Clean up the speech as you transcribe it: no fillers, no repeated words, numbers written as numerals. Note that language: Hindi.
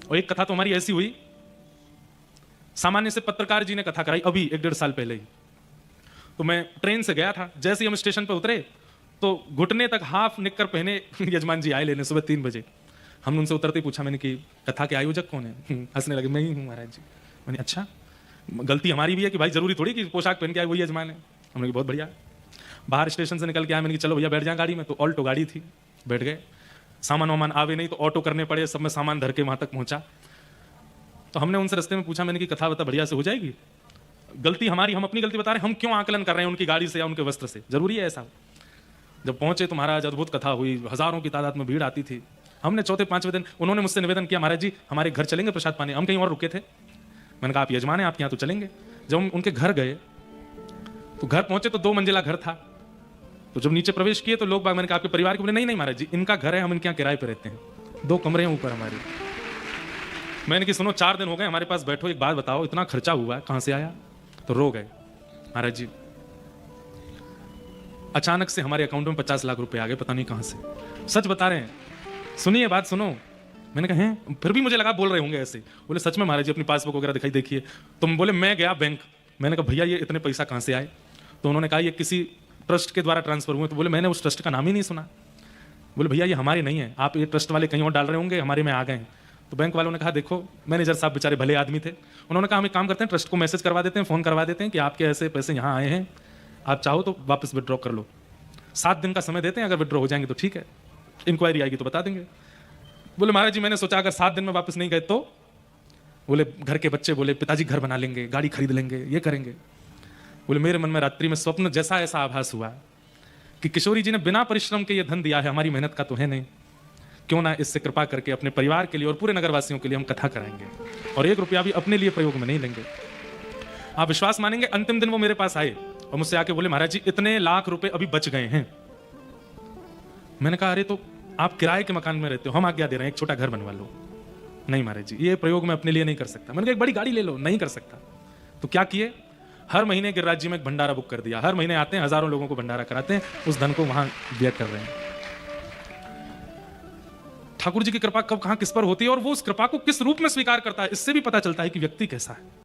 और एक कथा तो हमारी ऐसी हुई, सामान्य से पत्रकार जी ने कथा कराई अभी 1-1.5 साल पहले ही। तो मैं ट्रेन से गया था, जैसे ही हम स्टेशन पर उतरे तो घुटने तक हाफ निक्कर पहने यजमान जी आए लेने सुबह 3 बजे। हमने उनसे उतरते ही पूछा, मैंने कि कथा के आयोजक कौन है? हंसने लगे, मैं ही हूँ महाराज जी। मैंने अच्छा, गलती हमारी भी है कि भाई जरूरी थोड़ी कि पोशाक पहन के आए वही यजमान है। हमने बहुत बढ़िया। बाहर स्टेशन से निकल के आए, मैंने कि चलो भैया बैठ जाए गाड़ी में। तो ऑल्टो गाड़ी थी, बैठ गए। सामान वामान आवे नहीं तो ऑटो करने पड़े, सब में सामान धर के वहां तक पहुंचा। तो हमने उनसे रास्ते में पूछा, मैंने कि कथा बता बढ़िया से हो जाएगी? गलती हमारी, हम अपनी गलती बता रहे हैं, हम क्यों आकलन कर रहे हैं उनकी गाड़ी से या उनके वस्त्र से? जरूरी है ऐसा? जब पहुंचे तो महाराज अद्भुत कथा हुई, हजारों की तादाद में भीड़ आती थी। हमने चौथे 5वें दिन उन्होंने मुझसे निवेदन किया, महाराज जी हमारे घर चलेंगे प्रसाद पाने? हम कहीं और रुके थे। मैंने कहा आप यजमान हैं, आपके यहाँ तो चलेंगे। जब हम उनके घर गए तो घर पहुंचे तो 2 मंजिला घर था। तो जब नीचे प्रवेश किए तो लोग बाग, मैंने कहा आपके परिवार के? बोले नहीं नहीं महाराज जी, इनका घर है, हम इनके यहाँ किराए पे रहते हैं, 2 कमरे हैं ऊपर हमारे। मैंने कि सुनो 4 दिन हो गए हमारे पास, बैठो एक बात बताओ, इतना खर्चा हुआ है कहां से आया? तो रो गए। महाराज जी अचानक से हमारे अकाउंट में 50 लाख रुपए आ गए, पता नहीं कहां से। सच बता रहे हैं, सुनिए बात सुनो। मैंने कहा हैं? फिर भी मुझे लगा बोल रहे होंगे ऐसे। बोले सच में महाराज जी, अपनी पासबुक वगैरह दिखाई देखिए। तुम बोले मैं गया बैंक। मैंने कहा भैया ये इतने पैसा कहां से आए? तो उन्होंने कहा ये किसी ट्रस्ट के द्वारा ट्रांसफर हुए। तो बोले मैंने उस ट्रस्ट का नाम ही नहीं सुना। बोले भैया ये हमारे नहीं है, आप ये ट्रस्ट वाले कहीं और डाल रहे होंगे, हमारे में आ गए हैं। तो बैंक वालों ने कहा देखो, मैनेजर साहब बेचारे भले आदमी थे, उन्होंने कहा हम एक काम करते हैं, ट्रस्ट को मैसेज करवा देते हैं, फोन करवा देते हैं कि आपके ऐसे पैसे यहाँ आए हैं, आप चाहो तो वापस विड्रॉ कर लो। 7 दिन का समय देते हैं, अगर विड्रॉ हो जाएंगे तो ठीक है, इंक्वायरी आएगी तो बता देंगे। बोले महाराज जी मैंने सोचा अगर 7 दिन में वापस नहीं गए तो? बोले घर के बच्चे बोले पिताजी घर बना लेंगे, गाड़ी खरीद लेंगे, ये करेंगे। बोले मेरे मन में रात्रि में स्वप्न जैसा ऐसा आभास हुआ कि किशोरी जी ने बिना परिश्रम के ये धन दिया है, हमारी मेहनत का तो है नहीं, क्यों ना इससे कृपा करके अपने परिवार के लिए और पूरे नगरवासियों के लिए हम कथा कराएंगे और 1 रुपया भी अपने लिए प्रयोग में नहीं लेंगे। आप विश्वास मानेंगे, अंतिम दिन वो मेरे पास आए और मुझसे आके बोले महाराज जी इतने लाख रुपए अभी बच गए हैं। मैंने कहा अरे तो आप किराए के मकान में रहते हो, हम आज्ञा दे रहे हैं एक छोटा घर बनवा लो। नहीं महाराज जी ये प्रयोग मैं अपने लिए नहीं कर सकता। मैंने कहा एक बड़ी गाड़ी ले लो। नहीं कर सकता। तो क्या किए, हर महीने गिरिराज जी में एक भंडारा बुक कर दिया। हर महीने आते हैं, हजारों लोगों को भंडारा कराते हैं, उस धन को वहां व्यय कर रहे हैं। ठाकुर जी की कृपा कब कहां किस पर होती है और वो उस कृपा को किस रूप में स्वीकार करता है, इससे भी पता चलता है कि व्यक्ति कैसा है।